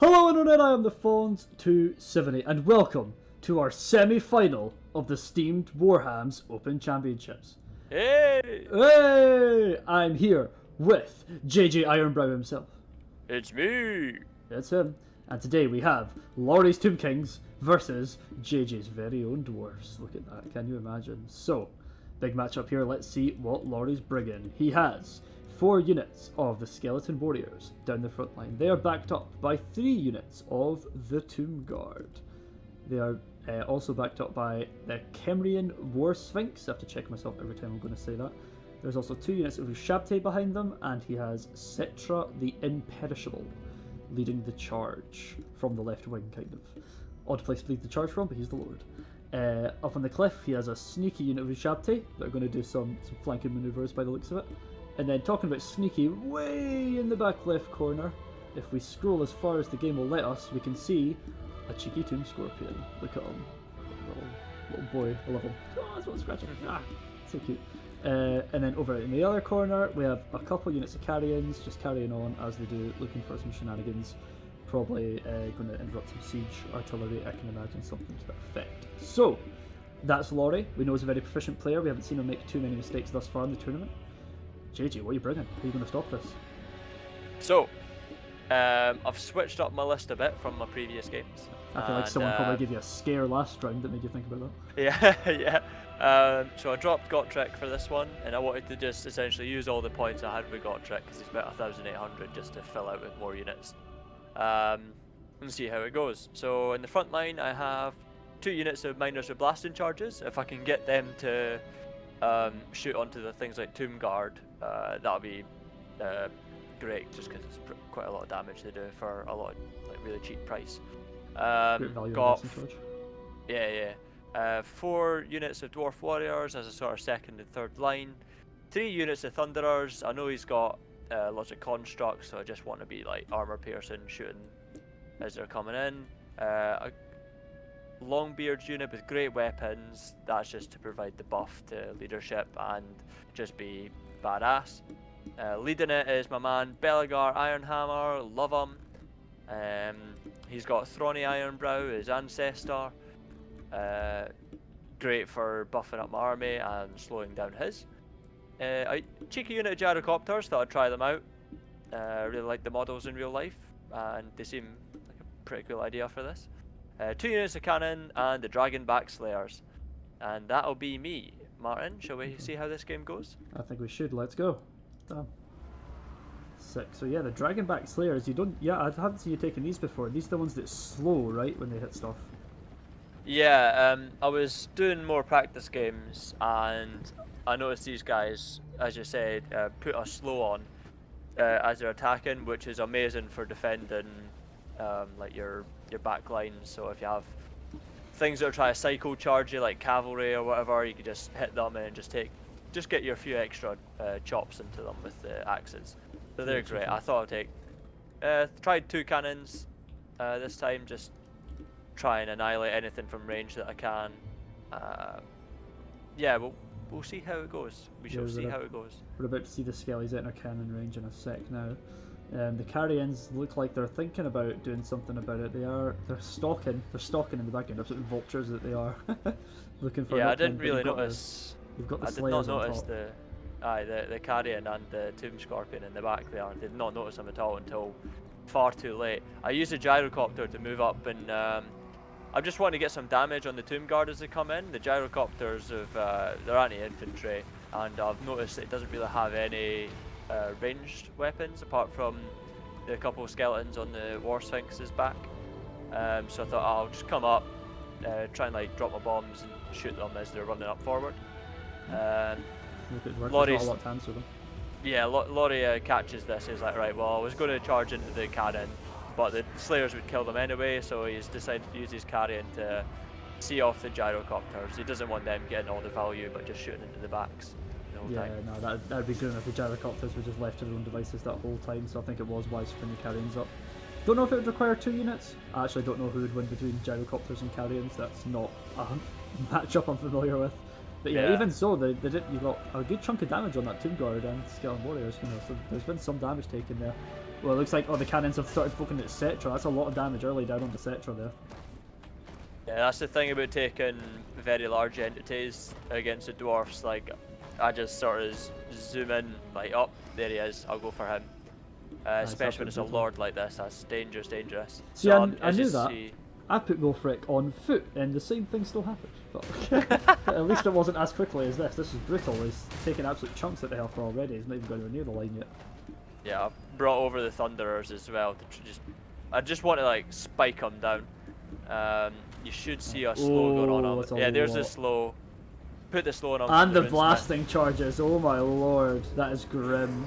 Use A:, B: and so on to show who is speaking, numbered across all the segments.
A: Hello Internet, I am the Phones 270 and welcome to our semi-final of the steamed Warhams Open Championships.
B: Hey!
A: Hey! I'm here with JJ Ironbrow himself.
B: It's me!
A: That's him. And today we have Laurie's Tomb Kings versus JJ's very own Dwarfs. Look at that, can you imagine? So, big matchup here, let's see what Laurie's bringing. He has 4 units of the Skeleton Warriors down the front line. They are backed up by 3 units of the Tomb Guard. They are also backed up by the Kemrian War Sphinx. I have to check myself every time I'm going to say that. There's also 2 units of Ushabte behind them, and he has Cetra the Imperishable leading the charge from the left wing, kind of. Odd place to lead the charge from, but he's the Lord. Up on the cliff, he has a sneaky unit of Ushabte that are going to do some flanking maneuvers by the looks of it. And then talking about sneaky, way in the back left corner, if we scroll as far as the game will let us, we can see a cheeky Tomb Scorpion. Look at him. Little boy, I love him. Oh, that's what scratching. Ah, so cute. And then over in the other corner, we have a couple units of carrions, just carrying on as they do, looking for some shenanigans. Probably going to interrupt some siege artillery, I can imagine something to that effect. So, that's Laurie. We know he's a very proficient player. We haven't seen him make too many mistakes thus far in the tournament. JJ, what are you bringing? How are you going to stop this?
B: So, I've switched up my list a bit from my previous games.
A: I feel like someone probably gave you a scare last round that made you think about that.
B: Yeah, yeah. So I dropped Gotrek for this one, and I wanted to just essentially use all the points I had with Gotrek, because he's about 1,800, just to fill out with more units. And see how it goes. So in the front line, I have 2 units of Miners with Blasting Charges. If I can get them to shoot onto the things like Tomb Guard, that'll be great, just because it's quite a lot of damage they do for a lot of, like, really cheap price. Got 4 units of Dwarf Warriors as a sort of second and third line, 3 units of Thunderers. I know he's got lots of constructs, so I just want to be like armor piercing, shooting as they're coming in. A Longbeard's unit with great weapons, that's just to provide the buff to leadership and just be badass. Leading it is my man Belagar Ironhammer, love him. He's got Throny Ironbrow, his ancestor. Great for buffing up my army and slowing down his. A cheeky unit of gyrocopters, thought I'd try them out. Really like the models in real life, and they seem like a pretty cool idea for this. 2 units of cannon and the Dragonback Slayers. And that'll be me. Martin, shall we see how this game goes?
A: I think we should. Let's go. Damn. Sick. So yeah, the Dragonback Slayers, I haven't seen you taking these before. These are the ones that slow, right, when they hit stuff?
B: Yeah, I was doing more practice games, and I noticed these guys, as you said, put a slow on as they're attacking, which is amazing for defending like your back lines. So if you have things that are trying to cycle charge you, like cavalry or whatever, you can just hit them and just get your few extra chops into them with the axes. So they're great. I thought I'd tried 2 cannons this time, just try and annihilate anything from range that I can. Yeah, we'll see how it goes. We shall see how it goes. We're
A: about to see the Skellies in our cannon range in a sec now. The carrions look like they're thinking about doing something about it. They're stalking in the background, absolute vultures that they are. Looking for.
B: Yeah, I didn't really notice.
A: You've got the
B: I did
A: Slayers
B: not notice
A: on top.
B: the carrion and the Tomb Scorpion in the back there. I did not notice them at all until far too late. I used a gyrocopter to move up, and I just want to get some damage on the Tomb Guard as they come in. The gyrocopters they're anti-infantry, and I've noticed it doesn't really have any ranged weapons apart from the couple of skeletons on the War Sphinx's back. So I thought I'll just come up, try and like drop my bombs and shoot them as they're running up forward.
A: Laurie's,
B: yeah, Laurie catches this. He's like, right, well, I was going to charge into the cannon, but the Slayers would kill them anyway, so he's decided to use his carrion to see off the gyrocopters. He doesn't want them getting all the value, but just shooting into the backs the whole time.
A: No, that'd be good enough. The gyrocopters were just left to their own devices that whole time, so I think it was wise for the carrions up. Don't know if it would require 2 units. I actually don't know who would win between gyrocopters and carrions. That's not a matchup I'm familiar with. But yeah, even so, you got a good chunk of damage on that Tomb Guard and Skeleton Warriors, so there's been some damage taken there. Well, it looks like the cannons have started poking at Cetra. That's a lot of damage early down on the Cetra there.
B: Yeah, that's the thing about taking very large entities against the dwarfs. Like, I just sort of zoom in, like, oh, there he is. I'll go for him. Especially when it's a lord like this, that's dangerous, dangerous.
A: See,
B: So,
A: I knew that. I put Wolfric on foot, and the same thing still happened. But at least it wasn't as quickly as this. This is brutal. He's taking absolute chunks at the health bar already. He's not even going near the line yet.
B: Yeah, I've brought over the Thunderers as well. I just want to like spike them down. You should see a slow going on. Yeah, there's the slow. Put the slow on.
A: And the blasting charges. Oh my lord, that is grim.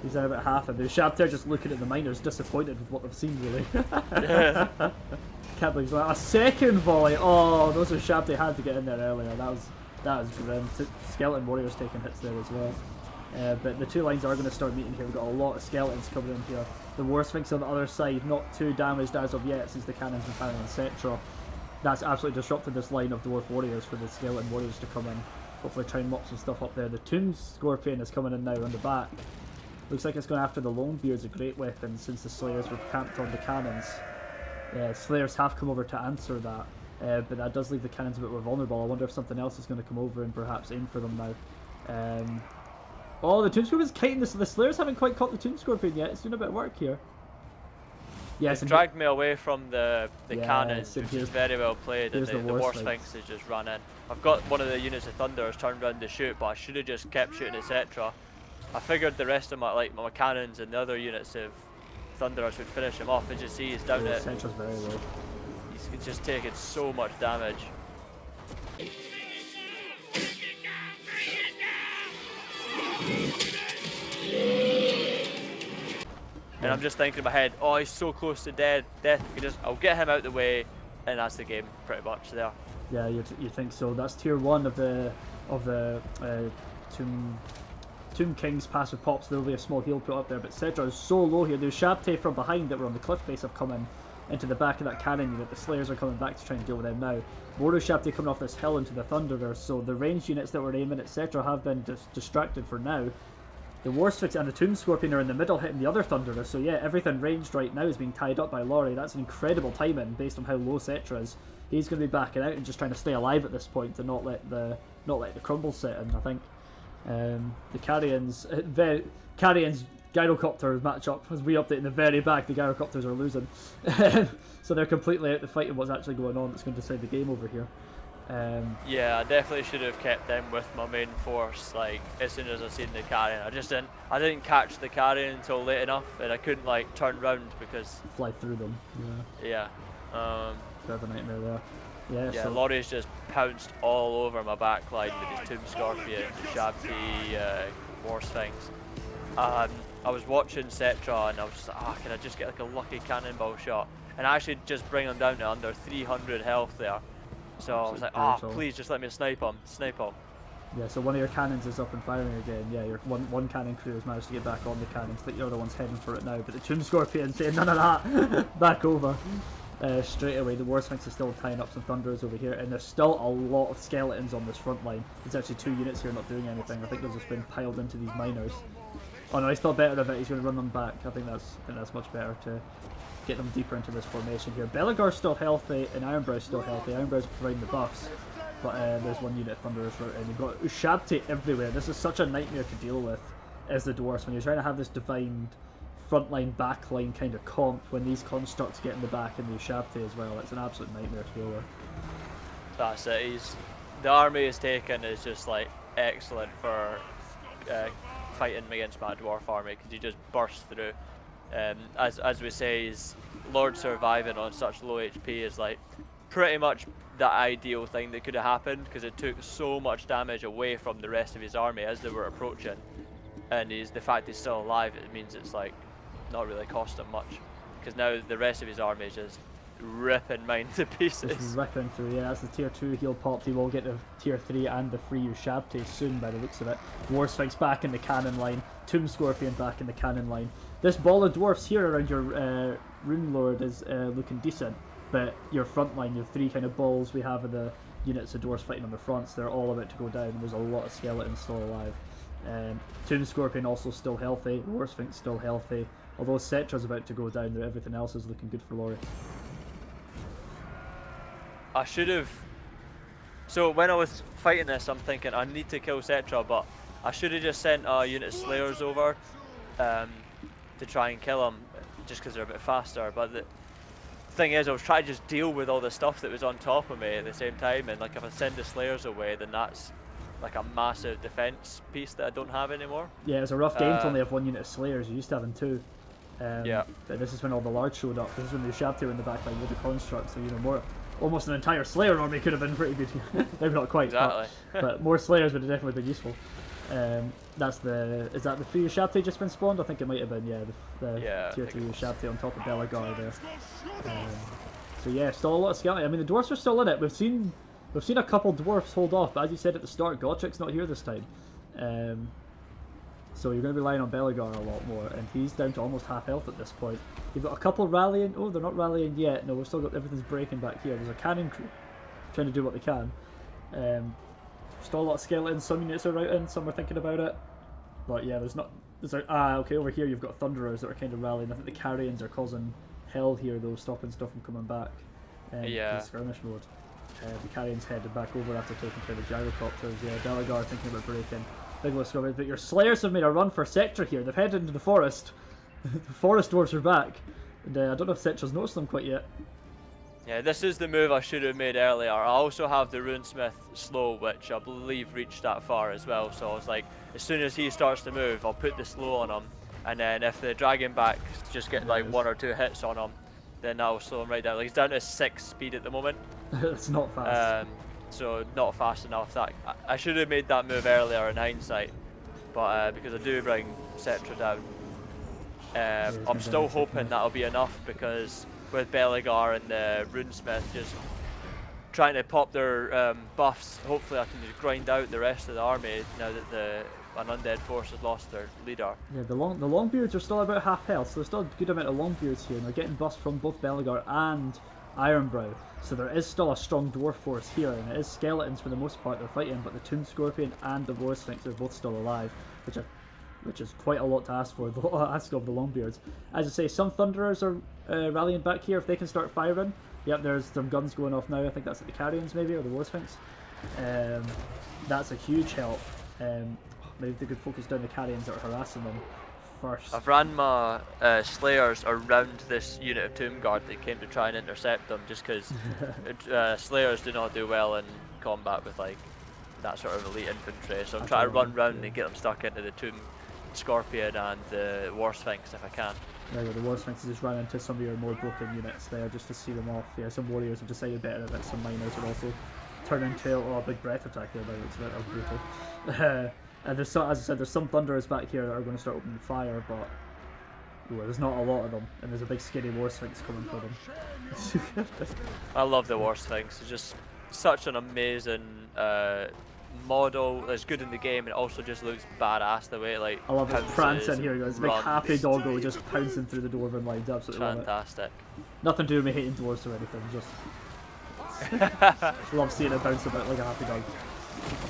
A: He's at about half of it. Shabtair just looking at the miners, disappointed with what they've seen, really.
B: Yeah.
A: Can't believe that. A second volley! Oh, those are Shabtair had to get in there earlier. That was grim. Skeleton Warriors taking hits there as well. But the two lines are going to start meeting here. We've got a lot of skeletons coming in here. The War Sphinx on the other side, not too damaged as of yet since the cannons been firing on Cetra. That's absolutely disrupted this line of Dwarf Warriors for the Skeleton Warriors to come in. Hopefully try and mop some stuff up there. The Tomb Scorpion is coming in now on the back. Looks like it's going after the Longbeard's a great weapon since the Slayers were camped on the cannons. Slayers have come over to answer that, but that does leave the cannons a bit more vulnerable. I wonder if something else is going to come over and perhaps aim for them now. Oh, the Tomb Scorpion's kiting this. The Slayers haven't quite caught the Tomb Scorpion yet. It's doing a bit of work here. Yes,
B: it's dragged me away from the cannons, which is very well played, and the War Sphinx has just run in. I've got one of the units of Thunderers turned around to shoot, but I should have just kept shooting, etc. I figured the rest of my cannons and the other units of Thunderers would finish him off. As you see, he's down at.
A: Cetra's very low.
B: He's just taking so much damage. And I'm just thinking in my head, oh, he's so close to death. I'll get him out of the way, and that's the game pretty much there.
A: Yeah, you think so? That's tier 1 of the Tomb King's passive pops. There will be a small heal put up there, but Cetra is so low here. There's Shabtair from behind that were on the cliff face have come in into the back of that cannon unit. The Slayers are coming back to try and deal with them now. More of Shabtair coming off this hill into the Thunderer, so the ranged units that were aiming at Cetra have been distracted for now. The War Sphinx and the Tomb Scorpion are in the middle hitting the other Thunderer, so yeah, everything ranged right now is being tied up by Laurie. That's an incredible timing based on how low Cetra is. He's going to be backing out and just trying to stay alive at this point to not let the crumble set in, I think. The Carrions Gyrocopter matchup, as we update in the very back, the Gyrocopters are losing. So they're completely out the fight of what's actually going on that's going to decide the game over here.
B: Yeah, I definitely should have kept them with my main force, like, as soon as I seen the Carrion. I didn't catch the Carrion until late enough, and I couldn't, like, turn round because...
A: Fly through them,
B: yeah.
A: Bit of a nightmare there.
B: Yeah, so Laurie's just pounced all over my back line with his Tomb Scorpion, Shabti, War Sphinx. I was watching Cetra and I was just like, can I just get like a lucky cannonball shot? And I actually just bring him down to under 300 health there. So I was like, please just let me snipe him.
A: Yeah, so one of your cannons is up and firing again. Yeah, your one cannon crew has managed to get back on the cannons. I think your other one's heading for it now, but the Tomb Scorpion saying none of that. Back over. Straight away, the War Sphinx is still tying up some Thunderers over here, and there's still a lot of skeletons on this front line. There's actually 2 units here not doing anything. I think they've just been piled into these miners. Oh no, he's still better of it. He's going to run them back. I think that's much better to get them deeper into this formation here. Belagar's still healthy, and Ironbrow's still healthy. Ironbrow's providing the buffs, but there's one unit of Thunderers right in. You've got Shabti everywhere. This is such a nightmare to deal with as the Dwarfs when you're trying to have this defined frontline, backline kind of comp when these constructs get in the back and the Shabti as well. It's an absolute nightmare to deal with.
B: That's it. The army he's taken is just like excellent for fighting against my dwarf army because he just bursts through. As we say, his Lord surviving on such low HP is like pretty much the ideal thing that could have happened because it took so much damage away from the rest of his army as they were approaching. And the fact he's still alive, it means it's like not really cost him much because now the rest of his army is just ripping mine to pieces.
A: Just ripping through, yeah. That's the tier 2 heal popped. He will get the tier 3 and the free Ushabti soon by the looks of it. War Sphinx back in the cannon line. Tomb Scorpion back in the cannon line. This ball of dwarfs here around your Rune Lord is looking decent, but your front line, your 3 kind of balls we have of the units of dwarfs fighting on the fronts, they're all about to go down. There's a lot of skeletons still alive. Tomb Scorpion also still healthy. War Sphinx still healthy. Although Cetra's about to go down there, everything else is looking good for Laurie.
B: I should have. So when I was fighting this, I'm thinking I need to kill Cetra, but I should have just sent a unit of Slayers over to try and kill him, just because they're a bit faster. But the thing is, I was trying to just deal with all the stuff that was on top of me at the same time, and like if I send the Slayers away, then that's like a massive defense piece that I don't have anymore.
A: Yeah, it was a rough game to only have one unit of Slayers. You used to having two.
B: Yeah.
A: But this is when all the large showed up. This is when the Ushabti were in the backline with the construct. So more, almost an entire Slayer army could have been pretty good. Maybe not quite.
B: Exactly.
A: but more Slayers would have definitely been useful. Is that the free Ushabti just been spawned? I think it might have been. Yeah, the tier 2 Ushabti on top of Belagar there. So yeah, still a lot of skeleton. I mean, the dwarfs are still in it. We've seen a couple dwarfs hold off, but as you said at the start, Gotrik's not here this time. So you're going to be relying on Belagar a lot more, and he's down to almost half health at this point. You've got a couple rallying. Oh, they're not rallying yet. No, we've still got everything's breaking back here. There's a cannon crew trying to do what they can. Still a lot of skeletons. Some units are routing, some are thinking about it. But yeah, okay, over here you've got Thunderers that are kind of rallying. I think the Carrions are causing hell here though, stopping stuff from coming back.
B: Yeah.
A: Skirmish mode. The Carrions headed back over after taking care of the Gyrocopters. Yeah, Belagar thinking about breaking. Big low skirmish, but your Slayers have made a run for Cetra here. They've headed into the forest. The forest dwarves are back. And I don't know if Cetra's noticed them quite yet.
B: Yeah, this is the move I should have made earlier. I also have the Runesmith slow, which I believe reached that far as well. So I was like, as soon as he starts to move, I'll put the slow on him. And then if the Dragon back just get like 1 or 2 hits on him, then that'll slow him right down. Like he's down to 6 speed at the moment.
A: It's not fast.
B: So not fast enough. That I should have made that move earlier in hindsight. But because I do bring Cetra down, I'm still hoping that'll be enough, because with Belagar and the Runesmith just trying to pop their buffs, hopefully I can just grind out the rest of the army now that an undead force has lost their leader.
A: Yeah, the Longbeards are still about half health, so there's still a good amount of Longbeards here, and they're getting buffs from both Belagar and Ironbrow. So there is still a strong dwarf force here, and it is skeletons for the most part they're fighting, but the Tomb Scorpion and the War Sphinx are both still alive, which is quite a lot to ask for, ask of the Longbeards. As I say, some Thunderers are rallying back here if they can start firing. Yep, there's some guns going off now. I think that's at the Carrions maybe, or the War Sphinx. That's a huge help. Maybe they could focus down the Carrions that are harassing them first.
B: I've ran my Slayers around this unit of Tomb Guard that came to try and intercept them, just because Slayers do not do well in combat with like that sort of elite infantry. So I'm trying to run round and get them stuck into the Tomb Scorpion and the War Sphinx if I can.
A: Yeah, the War Sphinx just ran into some of your more broken units there just to see them off. Yeah, some warriors have decided better that some miners would also turn into a big breath attack there, but that was brutal. And there's some, as I said, there's some Thunderers back here that are going to start opening fire, but there's not a lot of them, and there's a big skinny War Sphinx coming for them.
B: I love the War Sphinx. It's just such an amazing model. It's good in the game, and it also just looks badass the way it like
A: I love his prance in here. It's a big happy doggo just pouncing through the dwarven lines. Absolutely
B: fantastic.
A: Nothing to do with me hating dwarves or anything. Just love seeing it bounce about like a happy dog.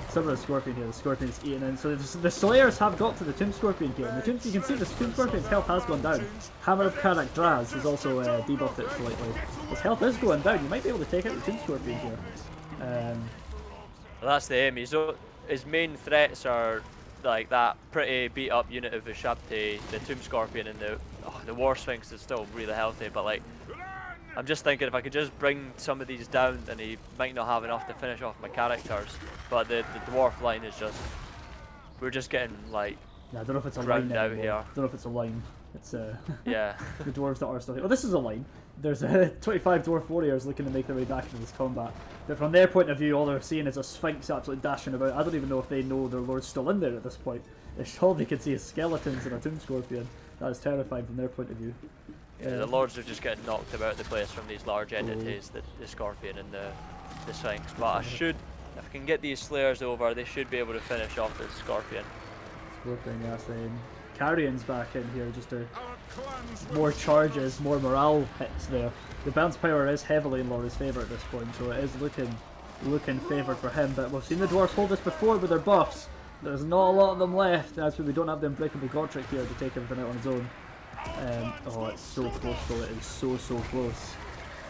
A: Some of the Scorpion here, the Scorpion's eating in. So the Slayers have got to the Tomb Scorpion here. And you can see the Tomb Scorpion's health has gone down. Hammer of Karak Draz has also debuffed it slightly. His health is going down. You might be able to take out the Tomb Scorpion here.
B: Well, that's the aim. His main threats are like that pretty beat up unit of Ushabti, the Tomb Scorpion, and the War Sphinx is still really healthy. But like, I'm just thinking if I could just bring some of these down, then he might not have enough to finish off my characters. But the dwarf line is just, we're just getting like,
A: yeah, I don't know if it's a line
B: out
A: here. I don't know if it's a line. It's
B: yeah.
A: The dwarves that are still here. Oh, this is a line. There's 25 dwarf warriors looking to make their way back into this combat. But from their point of view, all they're seeing is a Sphinx absolutely dashing about. I don't even know if they know their lord's still in there at this point. All they can see is skeletons and a Tomb Scorpion. That is terrifying from their point of view.
B: Yeah, the lords are just getting knocked about the place from these large entities, the Scorpion and the Sphinx. But I should, if I can get these Slayers over, they should be able to finish off the Scorpion.
A: Scorpion, yeah, same. Carrion's back in here just to more charges, more morale hits there. The bounce power is heavily in Laurie's favour at this point, so it is looking favoured for him. But we've seen the dwarves hold this before with their buffs. There's not a lot of them left, as we don't have the Unbreakable Gotrek here to take everything out on his own. Oh, it's so close though. It is so close.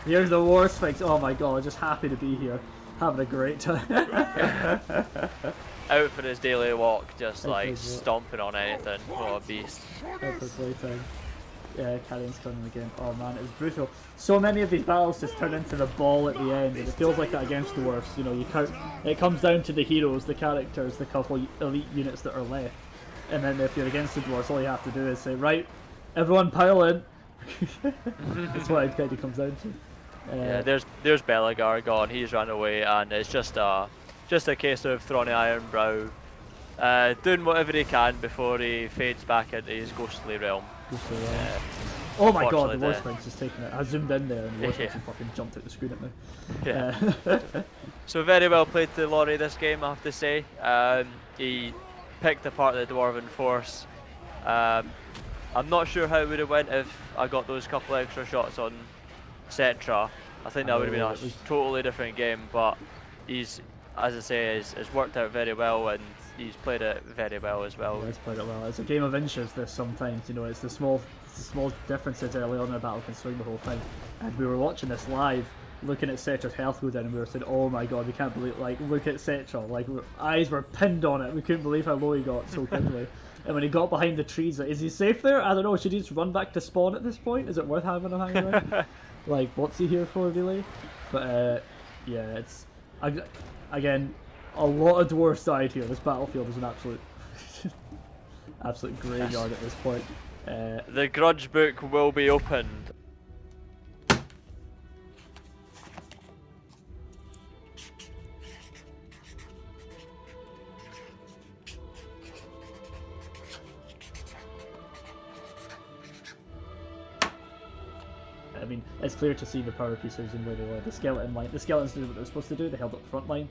A: Here's the War Sphinx. Oh my god, just happy to be here. Having a great time.
B: Out for his daily walk, just
A: Out for
B: like
A: his walk.
B: stomping on anything. What a beast.
A: Out for playtime. Yeah, Carrion's turning again. Oh man, it was brutal. So many of these battles just turn into the ball at the end, and it feels like that against Dwarfs. You know, you count. It comes down to the heroes, the characters, the couple elite units that are left, and then if you're against the Dwarfs, all you have to do is say, right, everyone pile in. That's what it kind of comes down to.
B: Yeah, there's Belagar gone. He's run away, and it's just a case of throwing the Iron Brow, doing whatever he can before he fades back into his ghostly realm.
A: Oh my god, the War Sphinx is taking it. I zoomed in there and the War Sphinx
B: Yeah.
A: fucking jumped out the screen at me.
B: Yeah. So very well played to Laurie this game, I have to say. He picked apart the Dwarven force. I'm not sure how it would have went if I got those couple extra shots on Cetra. I think that would have been a totally different game, but he's, as I say, has worked out very well, and he's played it very well as well.
A: Yeah, he's played it well. It's a game of inches. This sometimes, you know, it's the small differences early on in the battle can swing the whole thing. And we were watching this live, looking at Cetra's health go down, and we were saying, "Oh my god, we can't believe! Like, look at Cetra! Like, our eyes were pinned on it. We couldn't believe how low he got so quickly." And when he got behind the trees, like, is he safe there? I don't know. Should he just run back to spawn at this point? Is it worth having him hanging around? Like, what's he here for, really? But yeah, it's again a lot of dwarves died here. This battlefield is an absolute graveyard at this point.
B: The grudge book will be opened.
A: I mean, it's clear to see the power pieces and where they were. The skeleton line, the skeletons did what they were supposed to do. They held up the front line,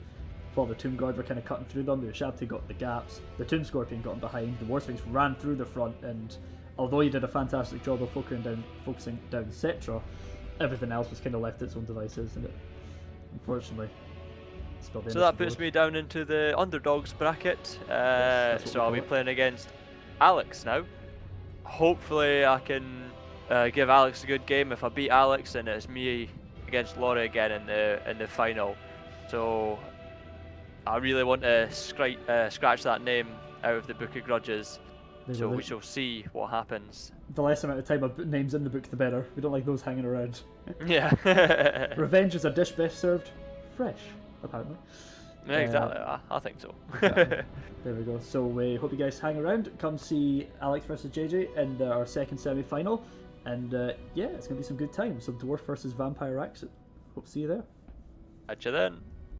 A: while the Tomb Guard were kind of cutting through them. The Shabti got the gaps. The Tomb Scorpion got in behind. The War Sphinx ran through the front, and although he did a fantastic job of focusing down Cetra, everything else was kind of left to its own devices, and it, unfortunately, spilled the
B: So that puts me down into the underdogs bracket.
A: Yes,
B: So I'll be playing against Alex now. Hopefully I can give Alex a good game. If I beat Alex, then it's me against Laurie again in the final. So I really want to scratch that name out of the Book of Grudges. So we shall see what happens.
A: The less amount of time a name's in the book, the better. We don't like those hanging around.
B: Yeah.
A: Revenge is a dish best served fresh, apparently.
B: Yeah, exactly. I think so.
A: Exactly. There we go. So we hope you guys hang around. Come see Alex versus JJ in our second semi-final. And yeah, it's going to be some good times. Some Dwarf versus Vampire action. Hope to see you there.
B: Catch you then.